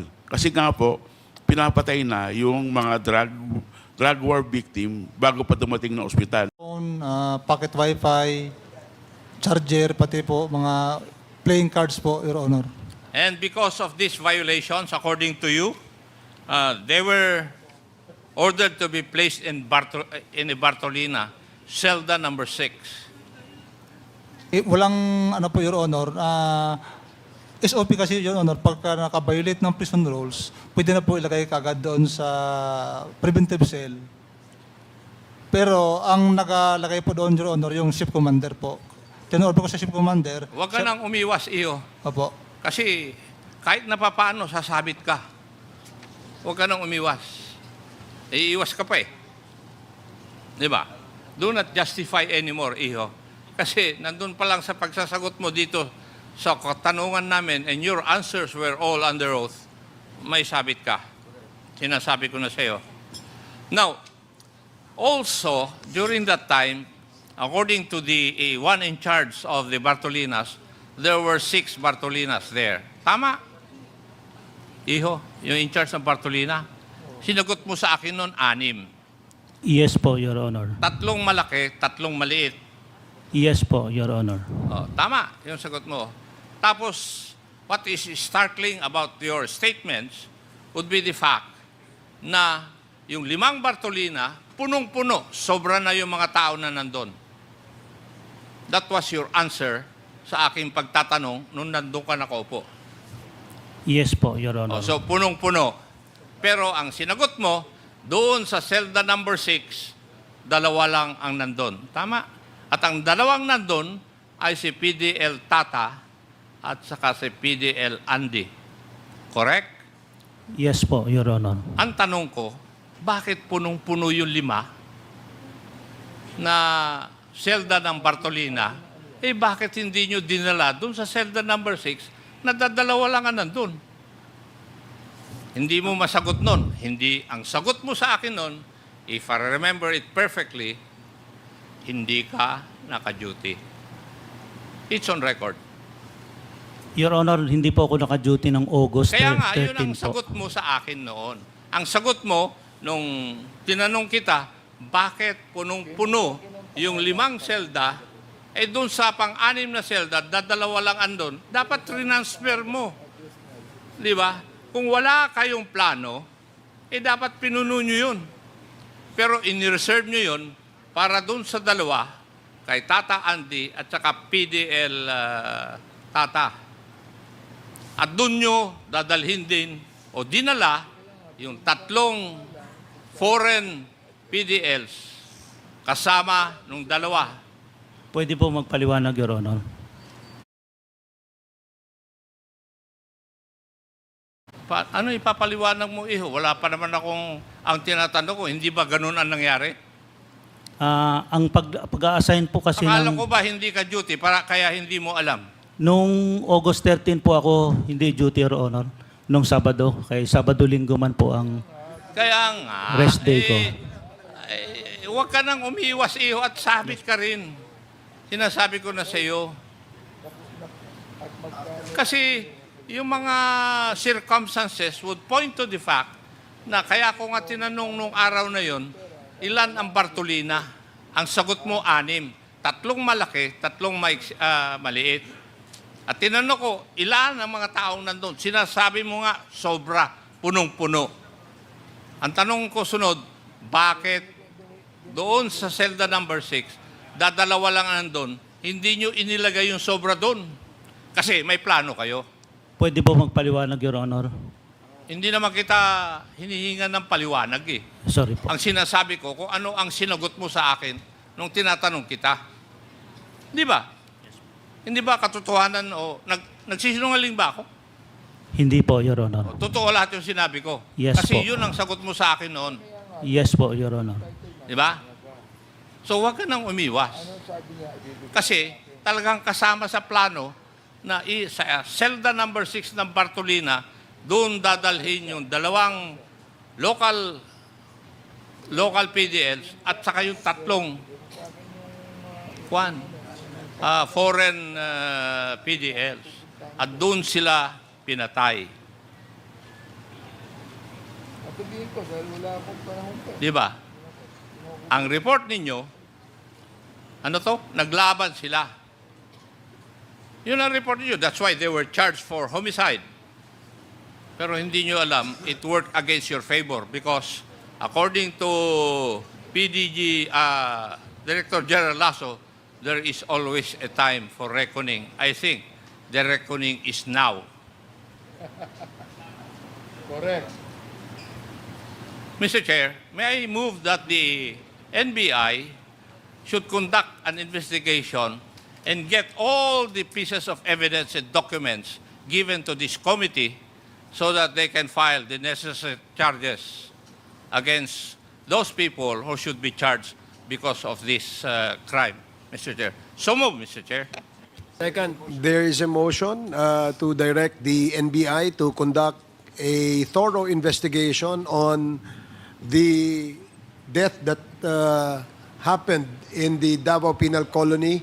ospital. Kasi nga po, pinapatay na yung mga drug war victim bago pa dumating ng ospital. Phone, pocket wifi, charger, pati po mga playing cards po, Your Honor. And because of these violations, according to you, they were ordered to be placed in a Bartolina, Celda number 6. Walang ano po, Your Honor, SOP kasi, Your Honor, pagka nakabiolate ng prison rules, pwede na po ilagay kagad doon sa preventive cell. Pero ang nakalagay po doon, Your Honor, yung ship commander po. Tinorder ko sa ship commander. Huwag ka nang umiwas, iyo. Opo. Kasi kahit na papaano, sasabit ka. Huwag ka nang umiwas. Iiwas ka pa eh. Di ba? Do not justify anymore, iho. Kasi nandun pa lang sa pagsasagot mo dito sa katanungan namin and your answers were all under oath, may sabit ka. Sinasabi ko na sa iyo. Now, also, during that time, according to the one in charge of the Bartolinas, there were 6 Bartolinas there. Tama? Iho, yung in charge ng Bartolina. Sinagot mo sa akin noon 6. Yes po, Your Honor. 3 malaki, 3 maliit. Yes po, Your Honor. Oh, tama yung sagot mo. Tapos, what is startling about your statements would be the fact na yung 5 Bartolina, punong-puno, sobra na yung mga tao na nandun. That was your answer sa aking pagtatanong nung nandun ka nakaupo. Yes po, Your Oh, Honor. so, punong-puno. Pero ang sinagot mo, doon sa Celda number 6, 2 lang ang nandun. Tama? At ang 2 nandun ay si PDL Tata at saka si PDL Andy. Correct? Yes po, Your Honor. Ang tanong ko, bakit punong-puno yung 5 na selda ng Bartolina, bakit hindi nyo dinala doon sa selda number 6 na 2 lang ang nandun? Hindi mo masagot nun. Hindi. Ang sagot mo sa akin nun, if I remember it perfectly, hindi ka naka-duty. It's on record. Your Honor, hindi po ako naka-duty ng August 13 po. Kaya nga, yun ang sagot mo sa akin noon. Ang sagot mo, nung tinanong kita, bakit punong-puno yung 5 selda, doon sa pang-6 na selda, 2 lang andon, dapat transfer mo. Di ba? Kung wala kayong plano, dapat pinuno nyo yun. Pero in-reserve nyo yun para doon sa 2, kay Tata Andy at saka PDL Tata. At doon nyo dadalhin din o dinala yung 3 foreign PDLs kasama nung 2. Pwede po magpaliwanag, Your Honor. Ano ipapaliwanag mo, iho? Wala pa naman akong, ang tinatanong ko, hindi ba ganun ang nangyari? Ang pag-a-assign po kasi Akala ko ba hindi ka duty, kaya hindi mo alam? nung August 13 po ako hindi duty, Your Honor. Nung Sabado. Kaya Sabado-Linggo man po ang Kaya nga, rest day ko. Huwag ka nang umiwas, iho, at sabit ka rin. Sinasabi ko na sa iyo. Kasi yung mga circumstances would point to the fact na kaya ko nga tinanong nung araw na yon, ilan ang Bartolina? Ang sagot mo, 6. 3 malaki, 3 maliit. At tinanong ko, ilan ang mga taong nandun? Sinasabi mo nga, sobra, punong-puno. Ang tanong ko sunod, bakit doon sa selda number 6, 2 lang nandun, hindi nyo inilagay yung sobra doon? Kasi may plano kayo. Pwede po magpaliwanag, Your Honor. Hindi naman kita hinihingan ng paliwanag eh. Sorry po. Ang sinasabi ko, kung ano ang sinagot mo sa akin nung tinatanong kita. Di ba? Hindi ba katotohanan o nagsisinungaling ba ako? Hindi po, Your Honor. O, totoo lahat yung sinabi ko. Yes Kasi po. yun ang sagot mo sa akin noon. Yes po, Your Honor. Di ba? So huwag ka nang umiwas. Kasi talagang kasama sa plano na sa selda number 6 ng Bartolina, doon dadalhin yung 2 local PDLs at saka yung 3 foreign PDLs. At doon sila pinatay. Di ba? Ang report ninyo, ano to? Naglaban sila. Yun ang report ninyo. That's why they were charged for homicide. Pero hindi nyo alam, it worked against your favor because according to PDG Director General Lasso, there is always a time for reckoning. I think the reckoning is now. Correct. Mr. Chair, may I move that the NBI should conduct an investigation and get all the pieces of evidence and documents given to this committee so that they can file the necessary charges against those people who should be charged because of this crime, Mr. Chair. So move, Mr. Chair. Second, there is a motion to direct the NBI to conduct a thorough investigation on the death that happened in the Davao Penal Colony,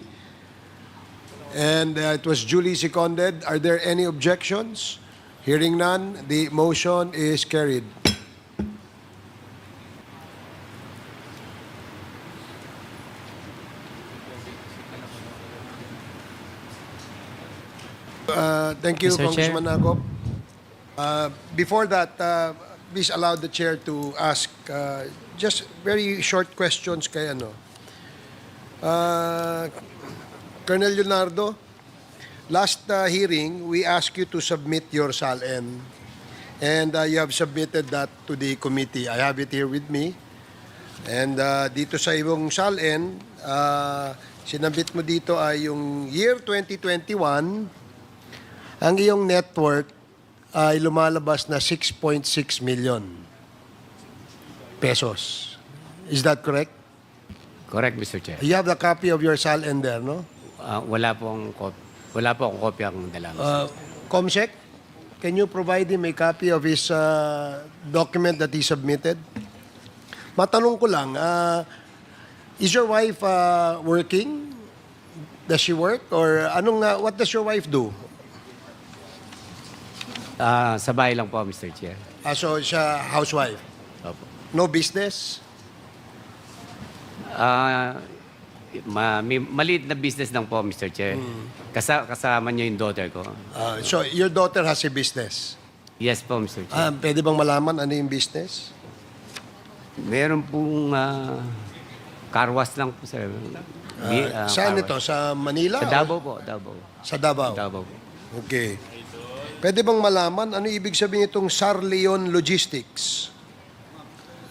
and it was duly seconded. Are there any objections? Hearing none, the motion is carried. Thank you, Mr. Chair. Congressman Agop. Before that, please allow the chair to ask just very short questions kay ano. Colonel Leonardo, last hearing, we asked you to submit your SALN, and you have submitted that to the committee. I have it here with me. And dito sa iyong SALN, sinabit mo dito ay yung year 2021, ang iyong net worth ay lumalabas na 6.6 million pesos. Is that correct? Correct, Mr. Chair. You have the copy of your SALN there, no? Wala po akong kopya ang dala. Comsec, can you provide him a copy of his document that he submitted? Matanong ko lang, is your wife working? Does she work? Or what does your wife do? Sa bahay lang po, Mr. Chair. So, siya housewife? Opo. No business? Maliit na business lang po, Mr. Chair. Kasama niya yung daughter ko. So, your daughter has a business? Yes po, Mr. Chair. Pwede bang malaman ano yung business? Meron pong car wash lang po, sir. Saan car ito? wash. Sa Manila? Sa Davao po, Davao. Sa Davao? Davao po. Okay. Pwede bang malaman ano ibig sabihin itong Sarleon Logistics?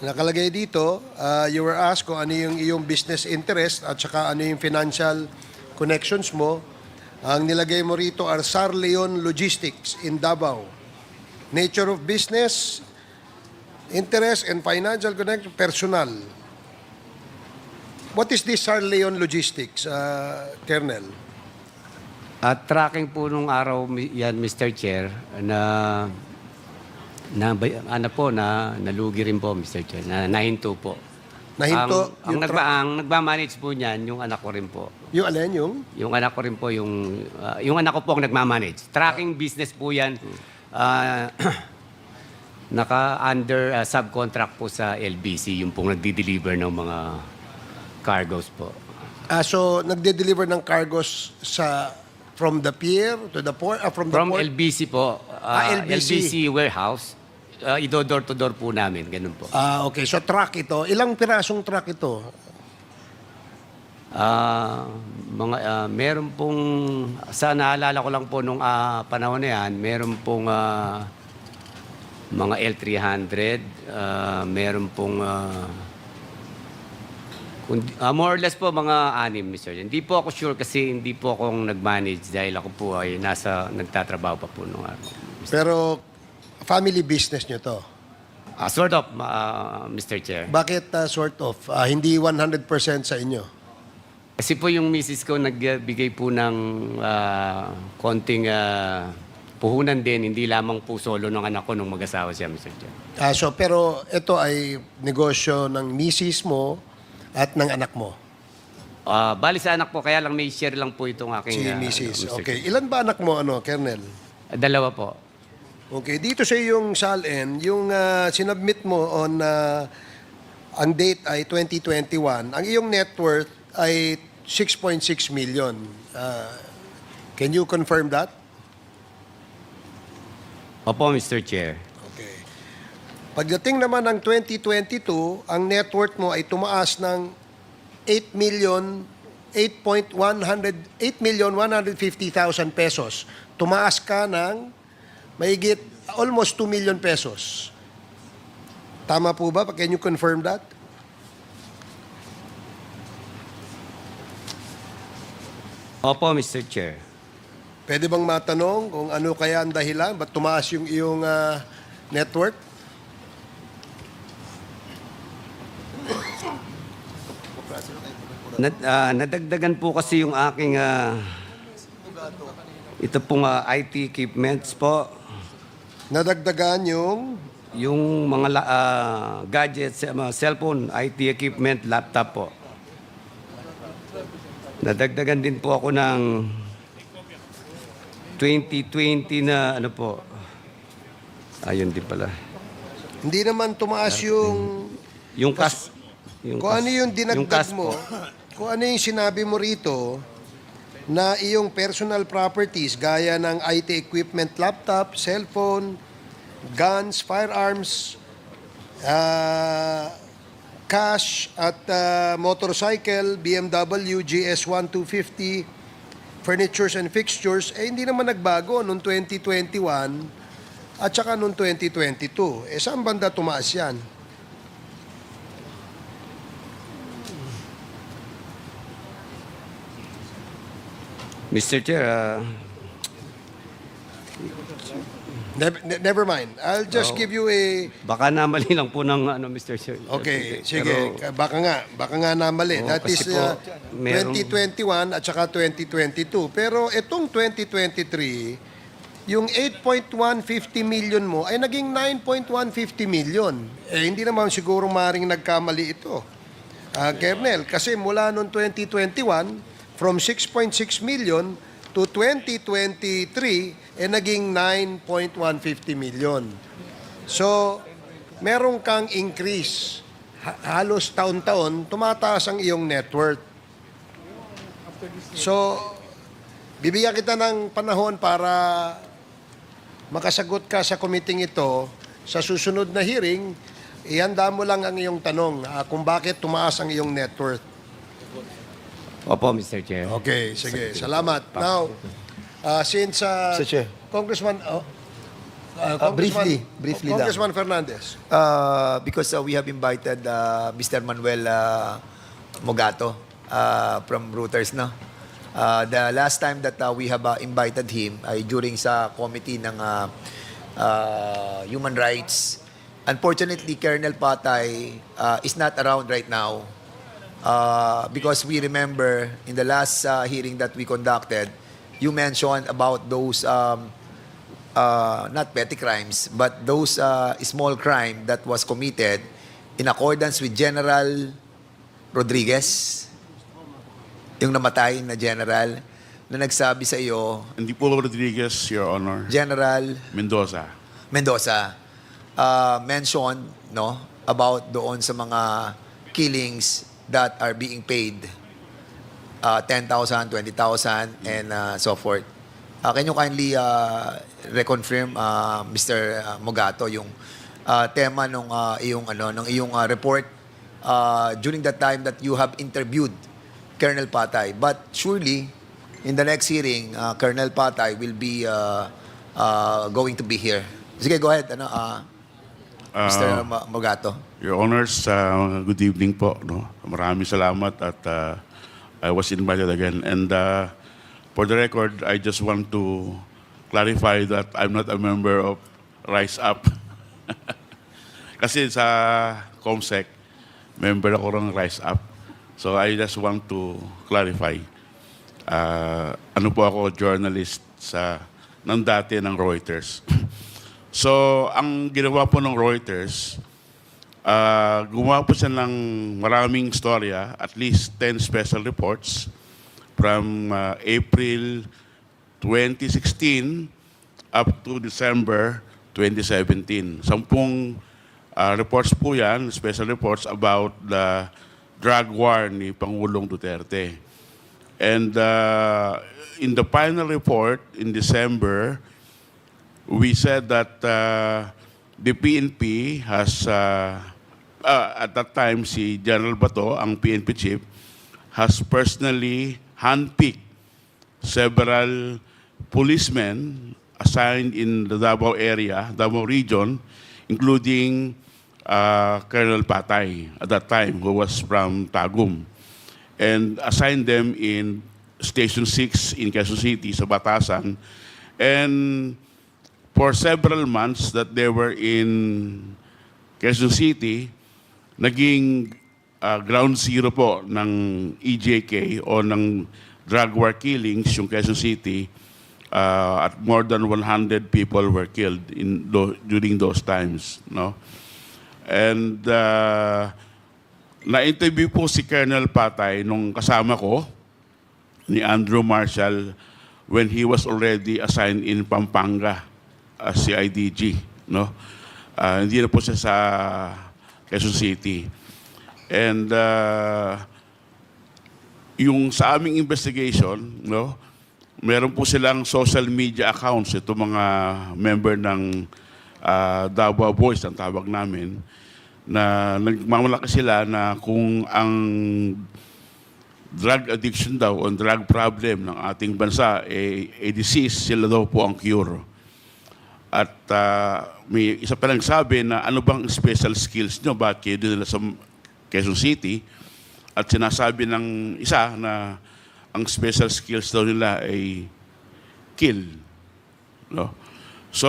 Nakalagay dito, you were asked kung ano yung iyong business interest at saka ano yung financial connections mo. Ang nilagay mo rito are Sarleon Logistics in Davao. Nature of business, interest and financial connection, personal. What is this Sarleon Logistics, Colonel? At tracking po nung araw yan, Mr. Chair, na nalugi rin po, Mr. Chair, na nahinto po. Nahinto? Ang nagmamanage po niyan, yung anak ko rin po. Yung alin yung? Yung anak ko rin po, yung anak ko po ang nagmamanage. Tracking business po yan. Naka-under subcontract po sa LBC, yung pong nagdi-deliver ng mga cargos po. So, nagde-deliver ng cargos from the pier to the port? From the port? LBC po. LBC. LBC warehouse. Door to door po namin. Ganun po. Okay. So, truck ito. Ilang pirasong truck ito? Meron pong, sa naalala ko lang po nung panahon na yan, meron pong mga L300, meron pong more or less po mga 6, Mr. Hindi po ako sure kasi hindi po akong nag-manage dahil ako po ay nagtatrabaho pa po nung araw. Pero, family business nyo to? Sort of, Mr. Chair. Bakit sort of? Hindi 100% sa inyo? Kasi po yung misis ko nagbigay po ng konting puhunan din, hindi lamang po solo ng anak ko nung mag-asawa siya, Mr. Chair. Pero ito ay negosyo ng misis mo at ng anak mo? Bali sa anak po, kaya lang may share lang po itong aking... Si misis. Mr. Okay. Ilan ba anak mo, Colonel? 2 po. Okay, dito sa yung SALN, yung sinubmit mo on ang date ay 2021, ang iyong net worth ay 6.6 million. Can you confirm that? Opo, Mr. Chair. Okay. Pagdating naman ng 2022, ang net worth mo ay tumaas ng 8,150,000 pesos. Tumaas ka ng mahigit almost 2 million pesos. Tama po ba? Can you confirm that? Opo, Mr. Chair. Pwede bang matanong kung ano kaya ang dahilan? Ba't tumaas yung iyong net worth? Nadagdagan po kasi yung aking ito pong IT equipments po. Nadagdagan Yung mga gadgets, mga cellphone, IT equipment, laptop po. Nadagdagan din po ako ng 2020 na ano po. Ayun din pala. hindi naman tumaas yung Yung kas. Yung kung ano yung yung dinagdag kas mo, po. kung ano yung sinabi mo rito na iyong personal properties gaya ng IT equipment, laptop, cellphone, guns, firearms, cash at motorcycle, BMW, GS1 250, furnitures and fixtures, hindi naman nagbago noong 2021 at saka noong 2022. Saan banda tumaas yan? Mr. Chair, Never mind. I'll just give you a... baka namali lang po ng ano, Mr. Chair. Okay, Pero- sige. Baka nga namali. Oo, That is kasi po, meron- 2021 at saka 2022. Pero itong 2023, yung 8.150 million mo ay naging 9.150 million. Hindi naman siguro maring nagkamali ito. Kernel, kasi mula noong 2021, from 6.6 million to 2023, naging 9.150 million. So, meron kang increase. Halos taon-taon, tumataas ang iyong net worth. So, bibigyan kita ng panahon para makasagot ka sa committee ito. Sa susunod na hearing, ihanda mo lang ang iyong tanong kung bakit tumaas ang iyong net worth. Opo, Mr. Chair. Okay, sige. Salamat. Now, since Mr. Chair. Congressman Briefly lang. Congressman Fernandez. Because we have invited Mr. Manuel Mogato from Reuters, no? The last time that we have invited him ay during sa committee ng human rights. Unfortunately, Colonel Patay is not around right now because we remember in the last hearing that we conducted, you mentioned about those not petty crimes, but those small crime that was committed in accordance with General Rodriguez, yung namatay na general, na nagsabi sa iyo, Hindi po Rodriguez, Your Honor. General Mendoza. Mendoza, mentioned no, about doon sa mga killings that are being paid 10,000, 20,000, and so forth. Can you kindly reconfirm, Mr. Mogato, yung tema ng iyong report during the time that you have interviewed Colonel Patay? But surely, in the next hearing, Colonel Patay will be going to be here. Sige, go ahead, Mr. Mogato. Your Honors, good evening po. No? Maraming salamat at I was invited again. And for the record, I just want to clarify that I'm not a member of Rise Up. Kasi sa COMSEC, member ako ng Rise Up. So I just want to clarify. Ano po ako, journalist ng dati ng Reuters. So, ang ginawa po ng Reuters, gumawa po siya ng maraming storya, at least 10 special reports from April 2016 up to December 2017. 10 reports po yan, special reports about the drug war ni Pangulong Duterte. And in the final report in December, we said that the PNP has, at that time, si General Bato, ang PNP chief, has personally handpicked several policemen assigned in the Davao area, Davao region, including Colonel Patay at that time, who was from Tagum, and assigned them in Station 6 in Quezon City, sa Batasan. And for several months that they were in Quezon City, naging ground zero po ng EJK o ng drug war killings yung Quezon City. At more than 100 people were killed during those times, no? And na-interview po si Colonel Patay nung kasama ko ni Andrew Marshall when he was already assigned in Pampanga as CIDG, no? Hindi na po siya sa Quezon City. And yung sa aming investigation, no, meron po silang social media accounts, ito mga member ng Davao Boys, ang tawag namin, na nagmamalaki sila na kung ang drug addiction daw o drug problem ng ating bansa a disease, sila daw po ang cure. At may isa pa lang sabi na ano bang special skills nyo, bakit kayo nila sa Quezon City? At sinasabi ng isa na ang special skills daw nila ay kill. No? So,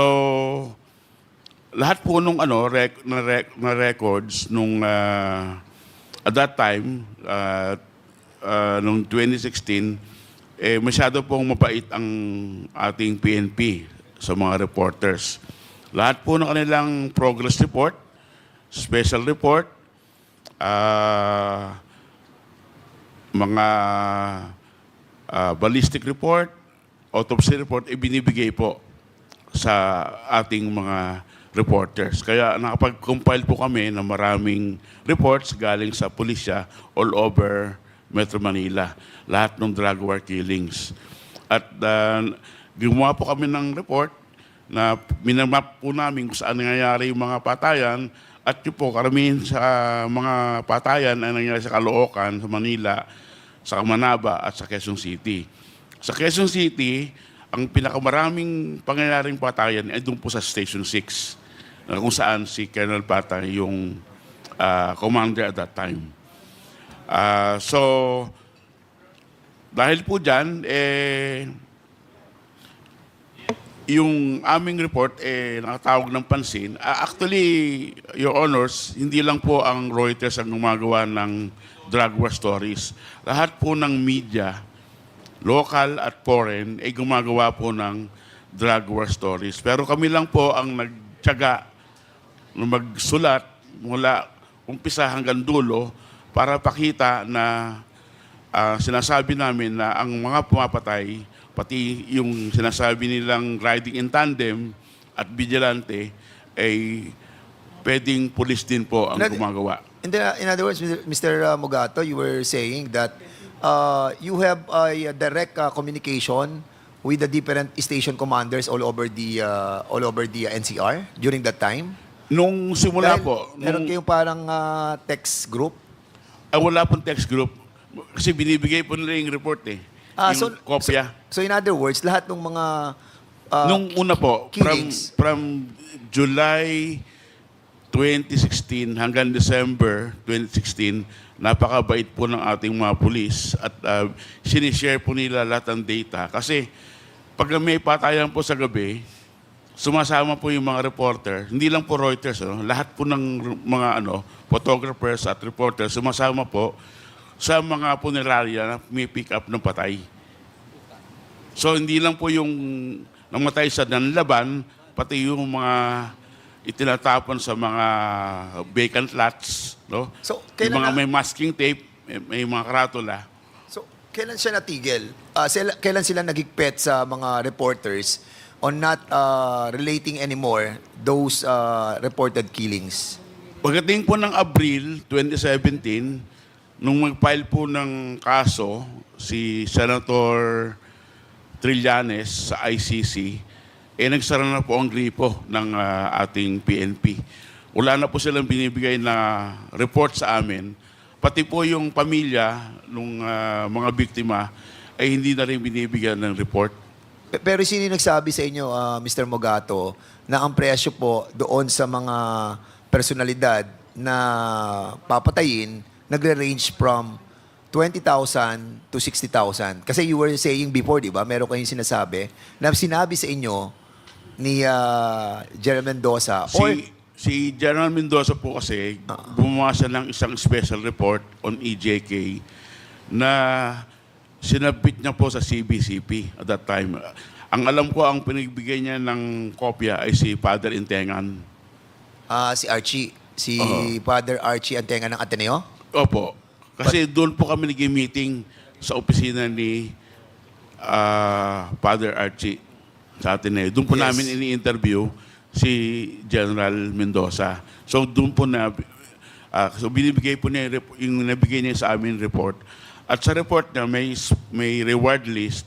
lahat po nung na records nung at that time, nung 2016, masyado pong mapait ang ating PNP sa mga reporters. Lahat po ng kanilang progress report, special report, mga ballistic report, autopsy report, ibinibigay po sa ating mga reporters. Kaya nakapag-compile po kami ng maraming reports galing sa pulisya all over Metro Manila. Lahat ng drug war killings. At gumawa po kami ng report na minamap po namin kung saan nangyayari yung mga patayan. At yun po, karamihan sa mga patayan ay nangyayari sa Caloocan, sa Manila, sa Manaba at sa Quezon City. Sa Quezon City, ang pinakamaraming pangyayaring patayan ay doon po sa Station 6, kung saan si Colonel Patay yung commander at that time. So, dahil po dyan, yung aming report nakatawag ng pansin. Actually, Your Honors, hindi lang po ang Reuters ang gumagawa ng drug war stories. Lahat po ng media, local at foreign, ay gumagawa po ng drug war stories. Pero kami lang po ang nagtiyaga na magsulat mula umpisa hanggang dulo para pakita na sinasabi namin na ang mga pumapatay, pati yung sinasabi nilang riding in tandem at vigilante, ay pwedeng police din po ang gumagawa. In other words, Mr. Mugato, you were saying that you have a direct communication with the different station commanders all over the NCR during that time? Nung simula Dahil po, meron kayong parang text group? wala pong text group. Kasi binibigay po nila yung report yung kopya. So in other words, lahat ng mga Nung una po, killings. from July 2016 hanggang December 2016, napakabait po ng ating mga pulis at sinishare po nila lahat ng data. Kasi pag may patayan po sa gabi, sumasama po yung mga reporter, hindi lang po Reuters, lahat po ng mga photographers at reporters, sumasama po sa mga punerarya na may pick up ng patay. So hindi lang po yung namatay sa nanlaban, pati yung mga itinatapon sa mga vacant lots, no? So, Yung mga may masking tape, may mga karatula. So, kailan siya natigil? Kailan sila nagigpet sa mga reporters on not relating anymore those reported killings? Pagdating po ng Abril 2017, nung mag-file po ng kaso si Senator Trillanes sa ICC, nagsara na po ang gripo ng ating PNP. Wala na po silang binibigay na report sa amin. Pati po yung pamilya ng mga biktima ay hindi na rin binibigyan ng report. Pero sino yung nagsabi sa inyo, Mr. Mogato, na ang presyo po doon sa mga personalidad na papatayin nagre-range from 20,000 to 60,000? Kasi you were saying before, di ba, meron kayong sinasabi na sinabi sa inyo ni General Mendoza Si General Mendoza po kasi gumawa siya ng isang special report on EJK na sinabit niya po sa CBCP at that time. Ang alam ko, ang pinagbigay niya ng kopya ay si Father Intengan. si Archie, Father Archie Antenga ng Ateneo? Opo. Kasi doon po kami nag-meeting sa opisina ni Father Archie sa Ateneo. Doon po Yes. namin ini-interview si General Mendoza. So doon po na so binibigay po niya yung nabigay niya sa amin report. At sa report niya may reward list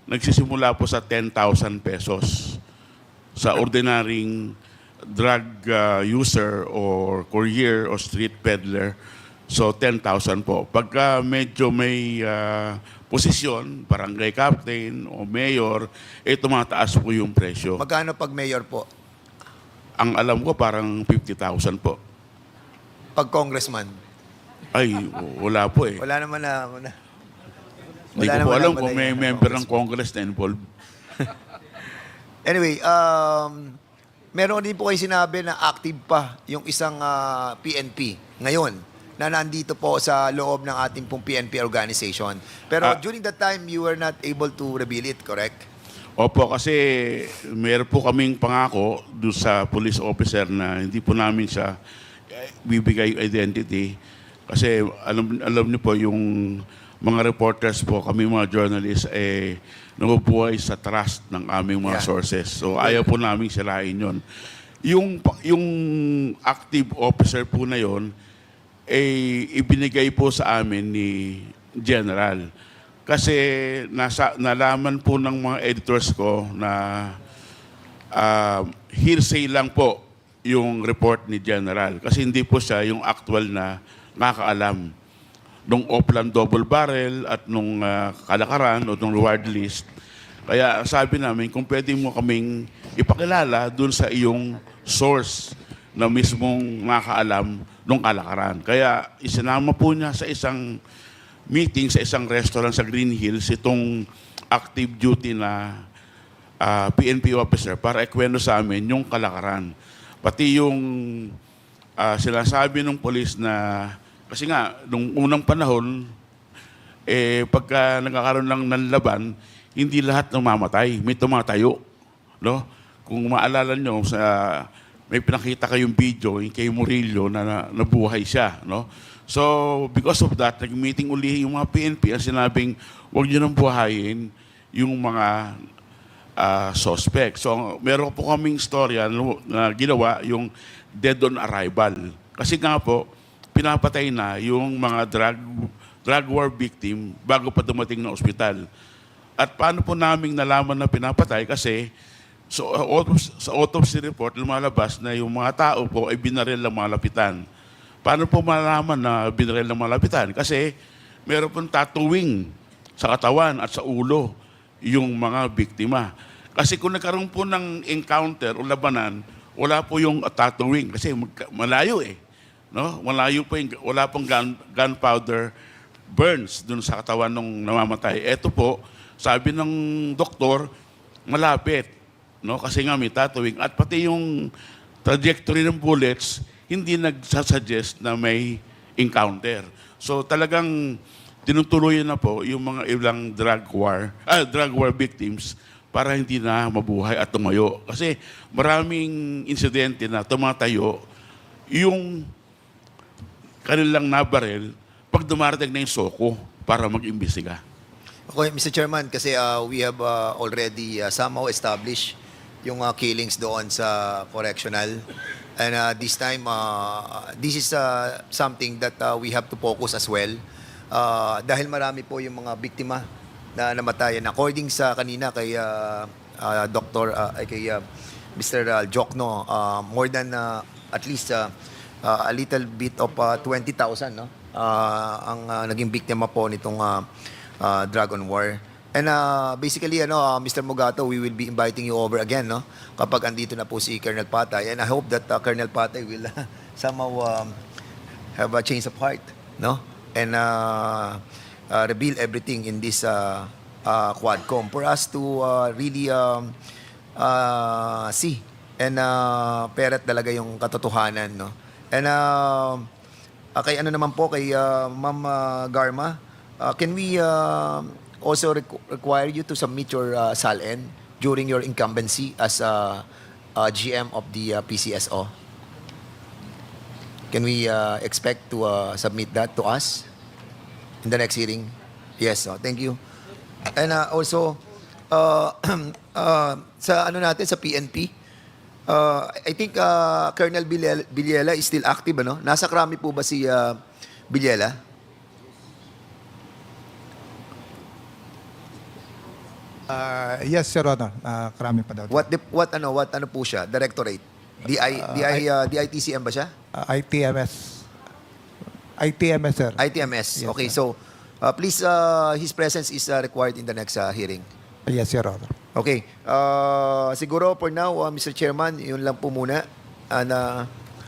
nagsisimula po sa 10,000 pesos sa ordinaryong drug user or courier or street peddler. So 10,000 po. Pagka medyo may posisyon, barangay captain o mayor, tumataas po yung presyo. Magkano pag mayor po? Ang alam ko parang 50,000 po. Pag congressman? Ay, wala po eh. Wala naman na. Hindi ko po alam kung may member ng Congress na involved. Anyway, meron din po kayo sinabi na active pa yung isang PNP ngayon na nandito po sa loob ng ating pong PNP organization. Pero during that time, you were not able to reveal it, correct? Opo, kasi meron po kaming pangako doon sa police officer na hindi po namin siya bibigay yung identity. Kasi alam niyo po yung mga reporters po, kami mga journalists, nabubuhay sa trust ng aming mga sources. So ayaw po namin sirain yon. Yung active officer po na yon, ibinigay po sa amin ni General. Kasi nalaman po ng mga editors ko na hearsay lang po yung report ni General. Kasi hindi po siya yung actual na nakakaalam nung Oplan double barrel at nung kalakaran o nung reward list. Kaya sabi namin, kung pwede mo kaming ipakilala dun sa iyong source na mismong nakakaalam nung kalakaran. Kaya isinama po niya sa isang meeting sa isang restaurant sa Green Hills itong active duty na PNP officer para ikwento sa amin yung kalakaran. Pati yung sinasabi ng polis na, kasi nga, nung unang panahon, pagka nagkakaroon lang ng laban, hindi lahat namamatay, may tumatayo. No? Kung maalala nyo, may pinakita kayong video yung kay Murillo na nabuhay siya. No? So, because of that, nag-meeting uli yung mga PNP ang sinabing, huwag nyo nang buhayin yung mga suspect. So, meron po kaming storya na ginawa yung dead on arrival. Kasi nga po, pinapatay na yung mga drug war victim bago pa dumating na ospital. At paano po naming nalaman na pinapatay? Kasi sa autopsy report, lumalabas na yung mga tao po ay binaril ng mga lapitan. Paano po malaman na binaril ng mga lapitan? Kasi meron pong tattooing sa katawan at sa ulo yung mga biktima. Kasi kung nagkaroon po ng encounter o labanan, wala po yung tattooing kasi malayo eh. No? Malayo po yung, wala pong gunpowder burns dun sa katawan ng namamatay. Ito po, sabi ng doktor, malapit. No? Kasi nga may tattooing. At pati yung trajectory ng bullets, hindi nagsasuggest na may encounter. So talagang tinutuloy na po yung mga ilang drug war victims para hindi na mabuhay at tumayo. Kasi maraming insidente na tumatayo yung kanilang nabaril pag dumarating na yung soko para mag-imbestiga. Okay, Mr. Chairman, kasi we have already somehow established yung killings doon sa correctional. And this time, this is something that we have to focus as well. Dahil marami po yung mga biktima na namatayan. According sa kanina kay kay Mr. Jokno, more than at least a little bit of 20,000 no? Ang naging biktima po nitong Dragon War. And basically, Mr. Mugato, we will be inviting you over again, no? Kapag andito na po si Colonel Patay. And I hope that Colonel Patay will somehow have a change of heart, no? And reveal everything in this Quadcom for us to really see and peret talaga yung katotohanan, no? And kay ano naman po kay Ma'am Garma, can we also require you to submit your SALN during your incumbency as GM of the PCSO? Can we expect to submit that to us in the next hearing? Yes, thank you. And also sa ano natin sa PNP, I think Colonel Villela is still active, ano? Nasa Krami po ba si Villela? Yes, Your Honor. Karami pa daw. What ano po siya? Directorate? DITCM ba siya? ITMS. ITMS, sir. ITMS. Yes, Okay, sir. so please his presence is required in the next hearing. Yes, Your Honor. Okay. Siguro for now, Mr. Chairman, yun lang po muna. And,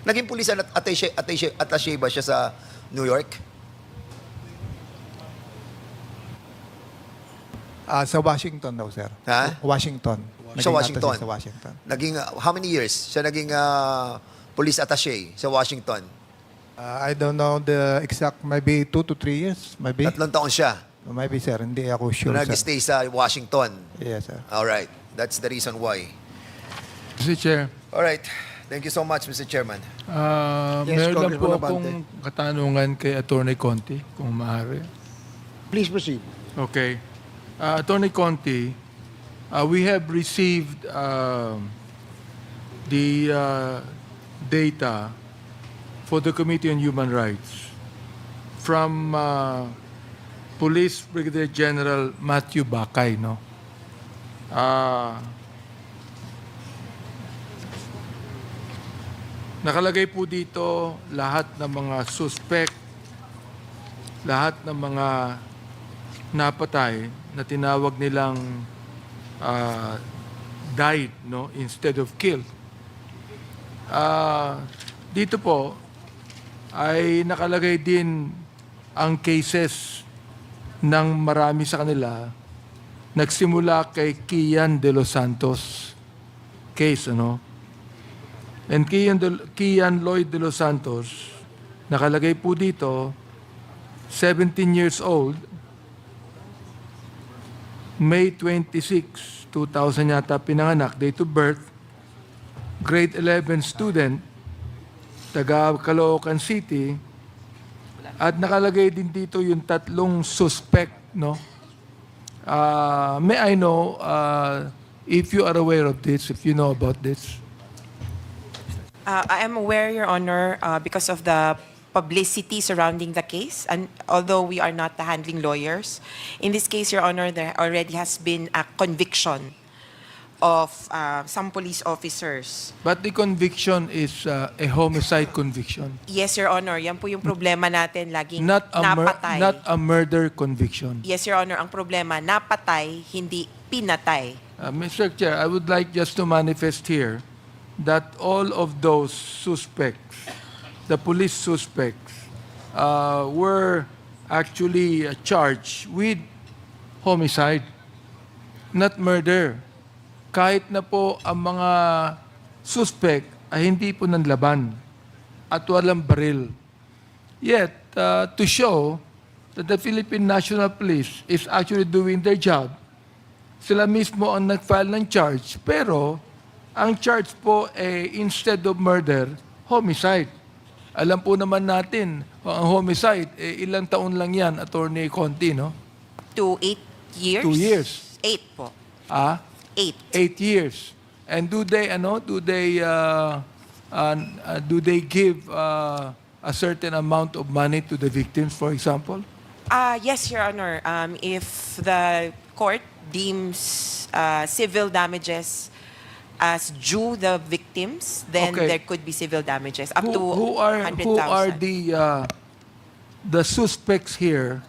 naging pulis at attaché ba siya sa New York? Sa Washington daw, sir. Ha? Washington. Sa Naging Washington? attaché Sa Washington. Naging, how many years siya naging police attaché sa Washington? I don't know the exact, maybe 2 to 3 years, maybe. 3 taon siya. Maybe, sir. Hindi ako So, sure, sir. nag-stay sa Washington. Yes, sir. All right. That's the reason why. Mr. Chair, All right. Thank you so much, Mr. Chairman. Yes, meron lang Congressman po Abante. akong katanungan kay Attorney Conti, kung maaari. Please proceed. Okay. Attorney Conti, we have received the data for the Committee on Human Rights from Police Brigadier General Matthew Bakay, no? Nakalagay po dito lahat ng mga suspect, lahat ng mga napatay na tinawag nilang died, no, instead of killed. Dito po ay nakalagay din ang cases ng marami sa kanila. Nagsimula kay Kian de los Santos case, ano? And Kian Lloyd de los Santos, nakalagay po dito, 17 years old, May 26, 2000 yata pinanganak, date of birth, grade 11 student, taga Caloocan City, at nakalagay din dito yung 3 suspect, no? May I know if you are aware of this, if you know about this? I am aware, Your Honor, because of the publicity surrounding the case, and although we are not the handling lawyers, in this case, Your Honor, there already has been a conviction of some police officers. But the conviction is a homicide conviction. Yes, Your Honor, yan po yung problema natin, laging Not napatay. not a murder conviction. Yes, Your Honor, ang problema, napatay, hindi pinatay. Mr. Chair, I would like just to manifest here that all of those suspects, the police suspects, were actually charged with homicide, not murder. Kahit na po ang mga suspect ay hindi po nanlaban at walang baril. Yet, to show that the Philippine National Police is actually doing their job, sila mismo ang nag-file ng charge, pero ang charge po instead of murder, homicide. Alam po naman natin, ang homicide, ilang taon lang yan, Attorney Conti, no? To 8 years? 2 years. 8 po. 8 8. years. And do they give a certain amount of money to the victims, for example? Yes, Your Honor. If the court deems civil damages as due the victims, then Okay. there could be civil damages up to Who are 100,000. the suspects here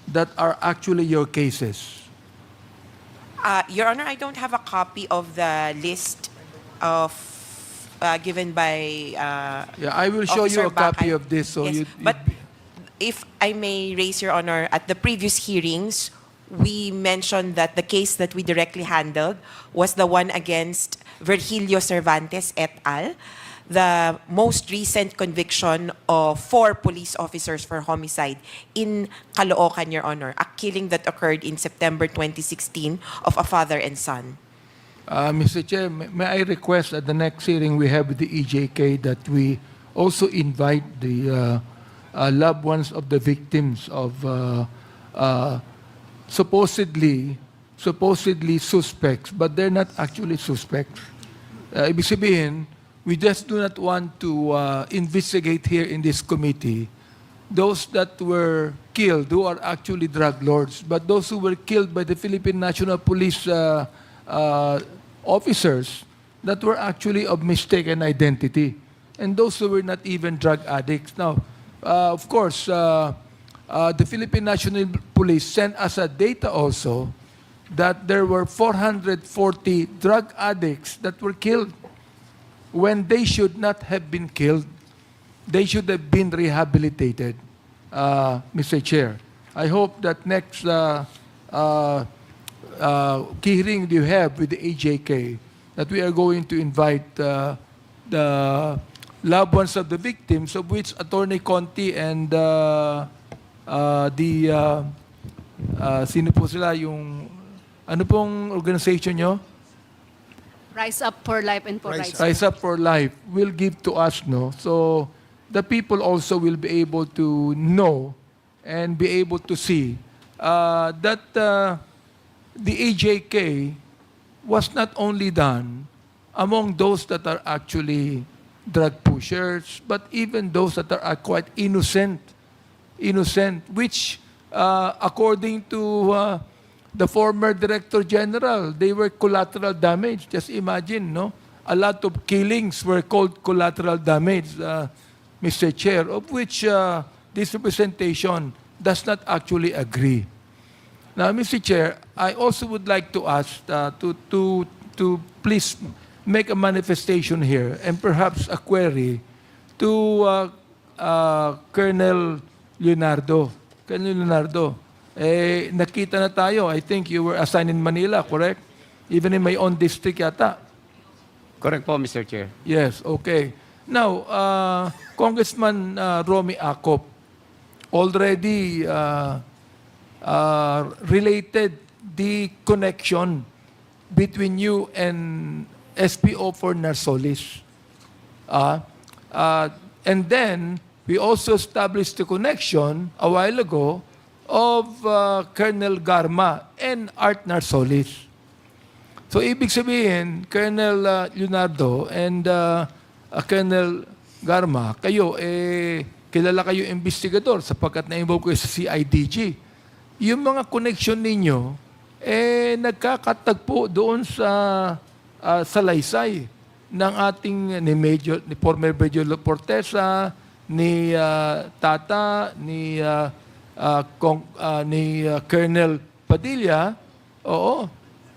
that are actually your cases? Your Honor, I don't have a copy of the list of given by Yeah, I will show you Officer a copy Bakay. of this. So Yes, but if I may raise, Your Honor, at the previous hearings, we mentioned that the case that we directly handled was the one against Virgilio Cervantes et al., the most recent conviction of 4 police officers for homicide in Caloocan, Your Honor, a killing that occurred in September 2016 of a father and son. Mr. Chair, may I request at the next hearing we have with the EJK that we also invite the loved ones of the victims of supposedly suspects, but they're not actually suspects. Ibig sabihin, we just do not want to investigate here in this committee those that were killed who are actually drug lords, but those who were killed by the Philippine National Police officers that were actually of mistaken identity, and those who were not even drug addicts. Now, of course, the Philippine National Police sent us a data also that there were 440 drug addicts that were killed when they should not have been killed. They should have been rehabilitated, Mr. Chair. I hope that next hearing you have with the AJK, that we are going to invite the loved ones of the victims, of which Attorney Conti and sino po sila, yung ano pong organization nyo? Rise Up for Life and for Rights. Rise Up for Life will give to us, no? So the people also will be able to know and be able to see that the AJK was not only done among those that are actually drug pushers, but even those that are quite innocent, which according to the former Director General, they were collateral damage. Just imagine, no? A lot of killings were called collateral damage, Mr. Chair, of which this representation does not actually agree. Now, Mr. Chair, I also would like to ask to please make a manifestation here and perhaps a query to Colonel Leonardo. Colonel Leonardo, nakita na tayo. I think you were assigned in Manila, correct? Even in my own district yata. Correct po, Mr. Chair. Yes, okay. Now, Congressman Romy Acop already related the connection between you and SPO for Narsolis. And then, we also established the connection a while ago of Colonel Garma and Art Narsolis. So, ibig sabihin, Colonel Leonardo and Colonel Garma, kayo, kilala kayo investigador sapagkat na-involve kayo sa CIDG. Yung mga connection ninyo, nagkakatagpo doon sa salaysay ng ating ni former Major Portesa, ni Tata, ni Colonel Padilla,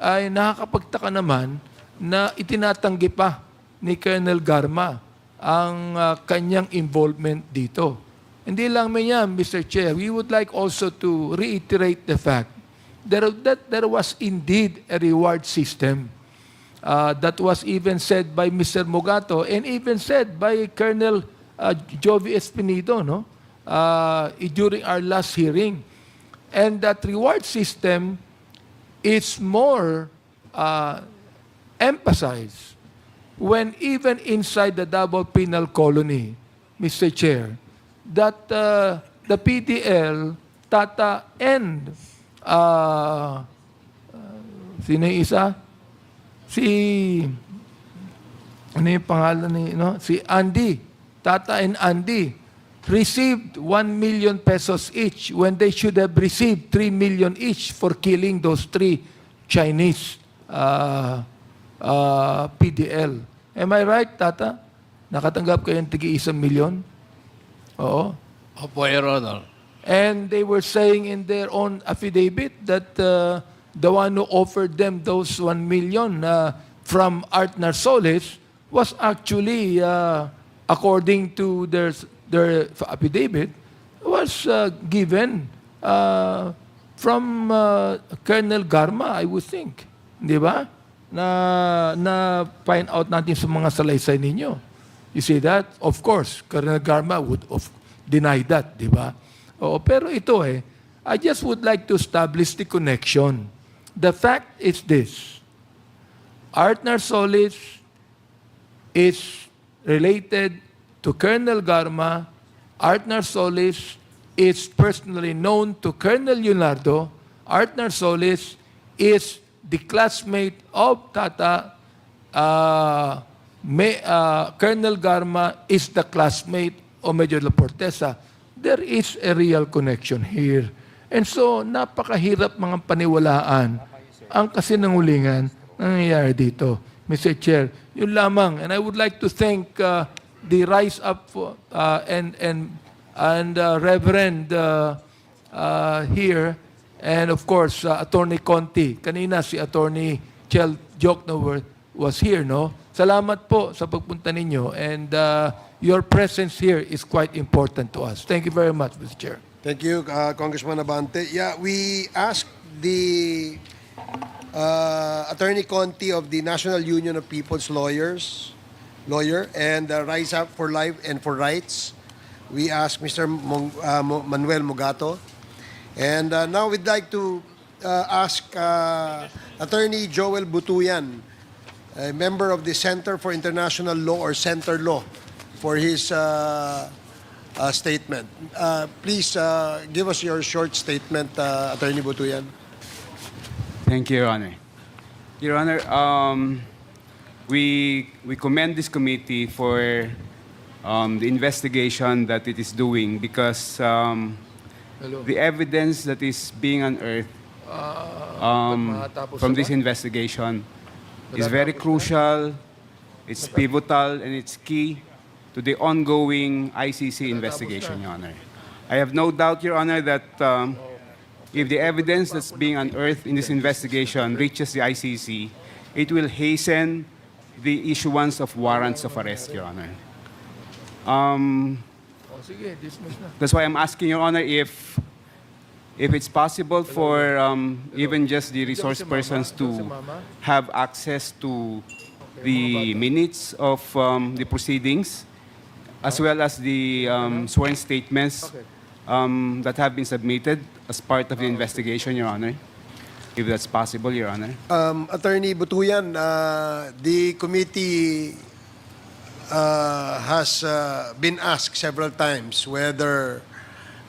ay nakakapagtaka naman na itinatanggi pa ni Colonel Garma ang kanyang involvement dito. Hindi lang yan, Mr. Chair. We would like also to reiterate the fact that there was indeed a reward system that was even said by Mr. Mogato and even said by Colonel Jovi Espinido, no? During our last hearing. And that reward system is more emphasized when even inside the double penal colony, Mr. Chair, that the PDL, Tata, and sino yung isa? Si ano yung pangalan ni, si Andy, Tata and Andy, received 1 million pesos each when they should have received 3 million each for killing those 3 Chinese PDL. Am I right, Tata? Nakatanggap kayo ng tig-1 million? Oo. Opo, Your Honor. And they were saying in their own affidavit that the one who offered them those 1 million from Art Narsoles was actually, according to their affidavit, was given from Colonel Garma, I would think. Di ba? Na find out natin sa mga salaysay ninyo. You see that? Of course, Colonel Garma would deny that, di ba? Oo, pero ito I just would like to establish the connection. The fact is this. Art Narsoles is related to Colonel Garma. Art Narsoles is personally known to Colonel Leonardo. Art Narsoles is the classmate of Tata. Colonel Garma is the classmate of Major La Portesa. There is a real connection here. And so, napakahirap mga paniwalaan ang kasinungalingan na nangyayari dito. Mr. Chair, yun lamang. And I would like to thank the Rise Up and Reverend here, and of course, Attorney Conti. Kanina si Attorney Chel Joknower was here, no? Salamat po sa pagpunta ninyo, and your presence here is quite important to us. Thank you very much, Mr. Chair. Thank you, Congressman Abante. Yeah, we asked the Attorney Conti of the National Union of People's Lawyer, and Rise Up for Life and for Rights. We asked Mr. Manuel Mugato. And now we'd like to ask Attorney Joel Butuyan, a member of the Center for International Law or Center Law, for his statement. Please give us your short statement, Attorney Butuyan. Thank you, Your Honor. Your Honor, we commend this committee for the investigation that it is doing, because the evidence that is being unearthed from this investigation is very crucial, it's pivotal, and it's key to the ongoing ICC investigation, Your Honor. I have no doubt, Your Honor, that if the evidence that's being unearthed in this investigation reaches the ICC, it will hasten the issuance of warrants of arrest, Your Honor. That's why I'm asking, Your Honor, if it's possible for even just the resource persons to have access to the minutes of the proceedings, as well as the sworn statements that have been submitted as part of the investigation, Your Honor, if that's possible, Your Honor. Attorney Butuyan, the committee has been asked several times whether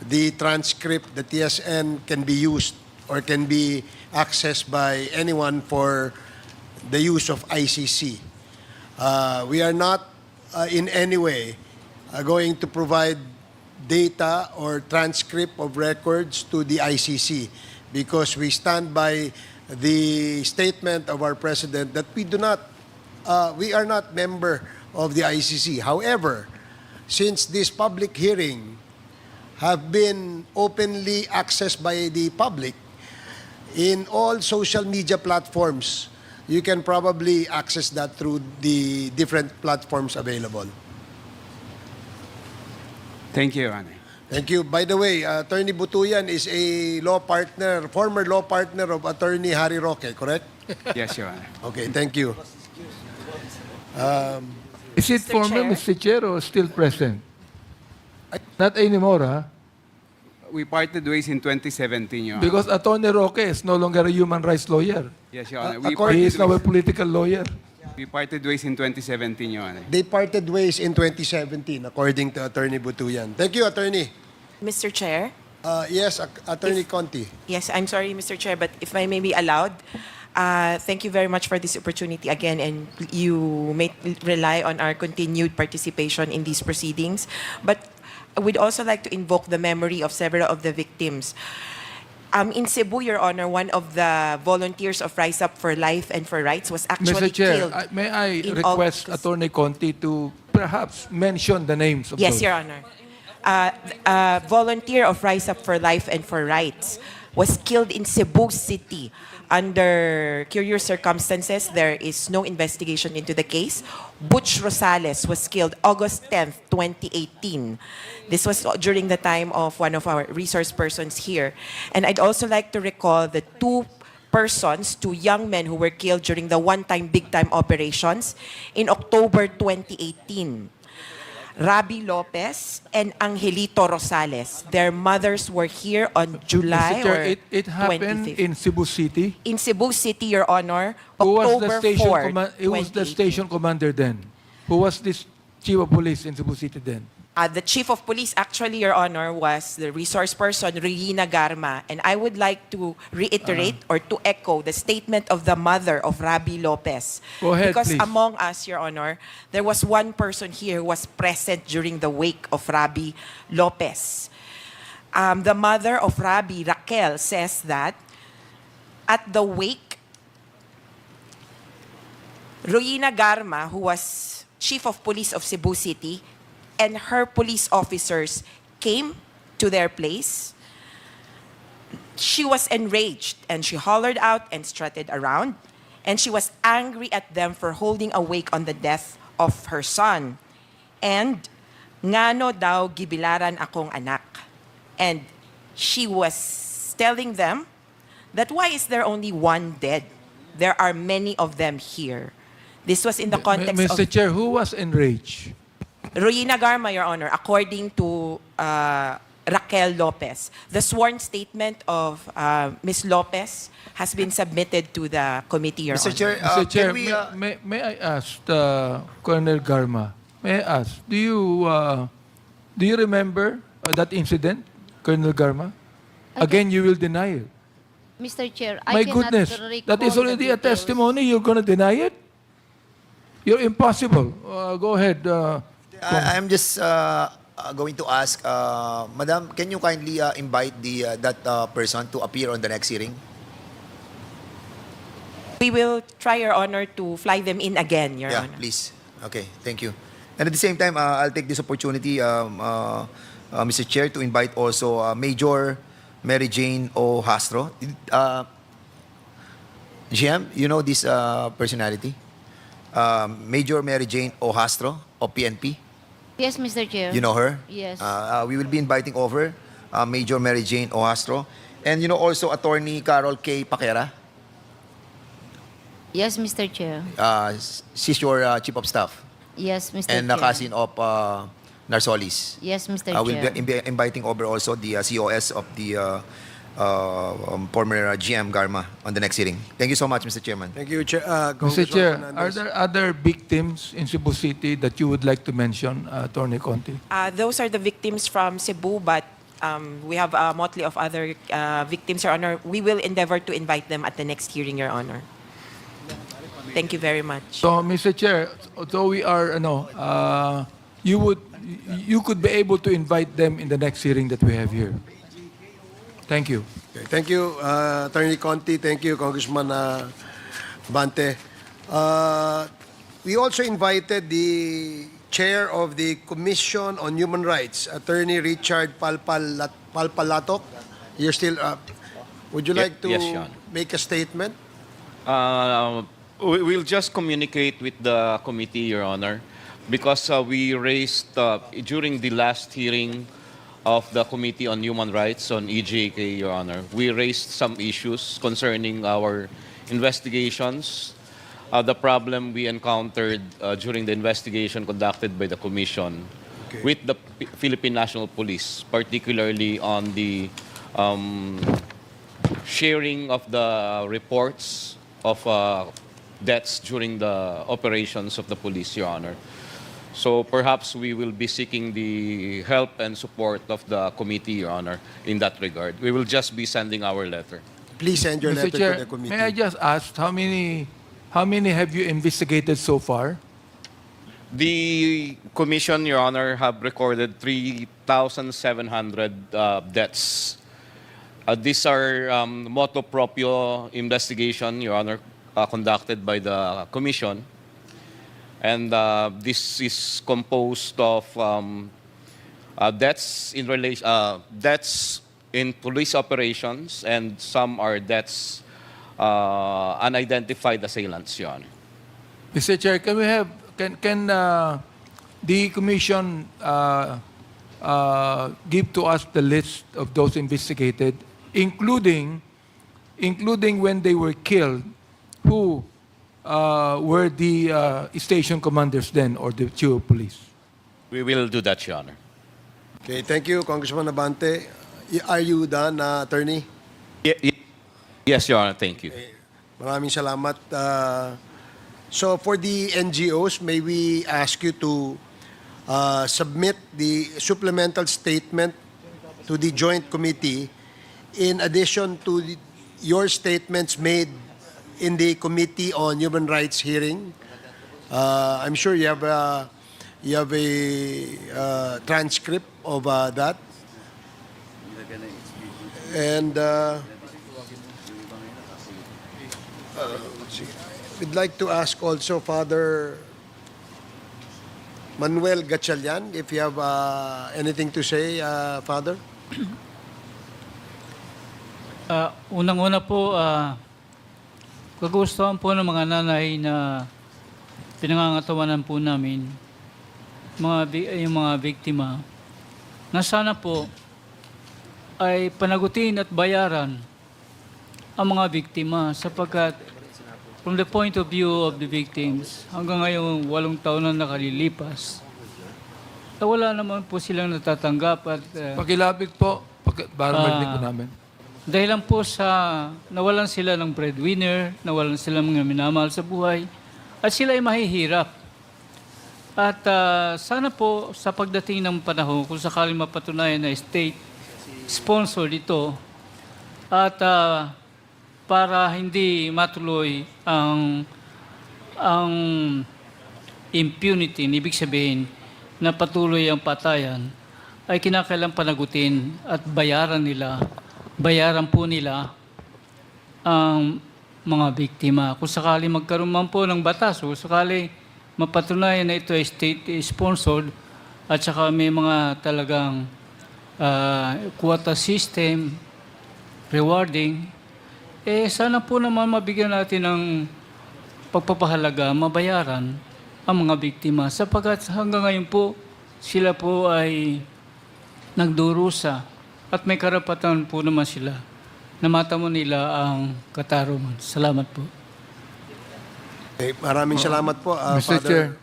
the transcript, the TSN, can be used or can be accessed by anyone for the use of ICC. We are not in any way going to provide data or transcript of records to the ICC, because we stand by the statement of our President that we are not member of the ICC. However, since this public hearing have been openly accessed by the public in all social media platforms, you can probably access that through the different platforms available. Thank you, Your Honor. Thank you. By the way, Attorney Butuyan is a former law partner of Attorney Harry Roque, correct? Yes, Your Honor. Okay, thank you. Is it Mr. former, Chair? Mr. Chair, or still present? Not anymore, huh? We parted ways in 2017, Your Honor. Because Attorney Roque is no longer a human rights lawyer. Yes, Your Honor. He is now a political lawyer. We parted ways in 2017, Your Honor. They parted ways in 2017, according to Attorney Butuyan. Thank you, Attorney. Mr. Chair? Yes, Attorney Conti. Yes, I'm sorry, Mr. Chair, but if I may be allowed, Thank you very much for this opportunity again, and you may rely on our continued participation in these proceedings. But we'd also like to invoke the memory of several of the victims. In Cebu, Your Honor, one of the volunteers of Rise Up for Life and for Rights was actually Mr. Chair, killed. may I in request August. Attorney Conti to perhaps mention the names of Yes, those? Your Honor. A volunteer of Rise Up for Life and for Rights was killed in Cebu City. Under curious circumstances, there is no investigation into the case. Butch Rosales was killed August 10th, 2018. This was during the time of one of our resource persons here. And I'd also like to recall the two young men who were killed during the one-time big-time operations in October 2018. Rabi Lopez and Angelito Rosales. Their mothers were here on July Mr. Chair, or it happened 25th. in Cebu City. In Cebu City, Your Honor, Who was October the station 4, who was the 2018. station commander then? Who was this chief of police in Cebu City then? The chief of police, actually, Your Honor, was the resource person, Royina Garma. And I would like to reiterate or to echo the statement of the mother of Rabi Lopez. Go ahead, Because please. among us, Your Honor, there was one person here who was present during the wake of Rabi Lopez. The mother of Rabi, Raquel, says that at the wake, Royina Garma, who was chief of police of Cebu City, and her police officers came to their place. She was enraged and she hollered out and strutted around. And she was angry at them for holding a wake on the death of her son. And ngano daw gibilaran akong anak. And she was telling them that why is there only one dead? There are many of them here. This was in the context Mr. of Chair, who was enraged? Royina Garma, Your Honor, according to Raquel Lopez. The sworn statement of Ms. Lopez has been submitted to the committee, Your Mr. Honor. Chair, Mr. Chair, can we, may I ask Colonel Garma? May I ask, do you remember that incident, Colonel Garma? Again, you will deny it. Mr. Chair, My I cannot goodness, recall that is the already a details. testimony. You're going to deny it? You're impossible. Go ahead. I'm just going to ask, Madam, can you kindly invite that person to appear on the next hearing? We will try, Your Honor, to fly them in again, Your Yeah, Honor. please. Okay, thank you. And at the same time, I'll take this opportunity, Mr. Chair, to invite also Major Mary Jane O. Hastro. GM, you know this personality? Major Mary Jane O. Hastro of PNP. Yes, Mr. Chair. You know her? Yes. We will be inviting over Major Mary Jane O. Hastro. And you know also Attorney Carol K. Paquera. Yes, Mr. Chair. She's your Chief of Staff. Yes, Mr. And Chair. cousin of Narsolis. Yes, Mr. We'll Chair. be inviting over also the COS of the former GM Garma on the next hearing. Thank you so much, Mr. Chairman. Thank you, Chair. Mr. Congressman Chair, Fernandez. are there other victims in Cebu City that you would like to mention, Attorney Conti? Those are the victims from Cebu, but we have a motley of other victims, Your Honor. We will endeavor to invite them at the next hearing, Your Honor. Thank you very much. So, Mr. Chair, although we are, you could be able to invite them in the next hearing that we have here. Thank you. Okay, thank you, Attorney Conti. Thank you, Congressman Bante. We also invited the chair of the Commission on Human Rights, Attorney Richard Palpalatok. You're still up. Would you like to yes, Your Honor. make a statement? We'll just communicate with the committee, Your Honor, because we raised during the last hearing of the Committee on Human Rights on EJK, Your Honor, we raised some issues concerning our investigations, the problem we encountered during the investigation conducted by the Commission with the Philippine National Police, particularly on the sharing of the reports of deaths during the operations of the police, Your Honor. So perhaps we will be seeking the help and support of the committee, Your Honor, in that regard. We will just be sending our letter. please send your Mr. letter Chair, to the committee. may I just ask how many have you investigated so far? The Commission, Your Honor, have recorded 3,700 deaths. These are motu proprio investigation, Your Honor, conducted by the Commission. And this is composed of deaths in police operations, and some are deaths unidentified assailants, Your Honor. Mr. Chair, can the commission give to us the list of those investigated, including when they were killed, who were the station commanders then, or the chief of police? We will do that, Your Honor. Okay, thank you, Congressman Abante. Are you done, attorney? Yes, Your Honor. Thank you. Maraming salamat. So for the NGOs, may we ask you to submit the supplemental statement to the joint committee in addition to your statements made in the Committee on Human Rights hearing. I'm sure you have a transcript of that. And we'd like to ask also Father Manuel Gatchalian if you have anything to say, Father. Unang-una po, kagustuhan po ng mga nanay na pinangangatawanan po namin, yung mga biktima, na sana po ay panagutin at bayaran ang mga biktima sapagkat from the point of view of the victims, hanggang ngayon 8 taon na nakalilipas, wala naman po silang natatanggap at Pakilapit po, para marinig po namin. dahilan po sa nawalan sila ng breadwinner, nawalan sila ng mga minamahal sa buhay, at sila ay mahihirap. At sana po sa pagdating ng panahon, kung sakaling mapatunayan na state-sponsored ito, at para hindi matuloy ang impunity, ibig sabihin na patuloy ang patayan, ay kinakailangan panagutin at bayaran po nila ang mga biktima. Kung sakali magkaroon man po ng batas, o sakali mapatunayan na ito ay state-sponsored at saka may mga talagang quota system, rewarding, sana po naman mabigyan natin ng pagpapahalaga, mabayaran ang mga biktima sapagkat hanggang ngayon po sila po ay nagdurusa at may karapatan po naman sila na matamo nila ang katarungan. Salamat po. Okay, maraming salamat po, Mr. Father. Chair.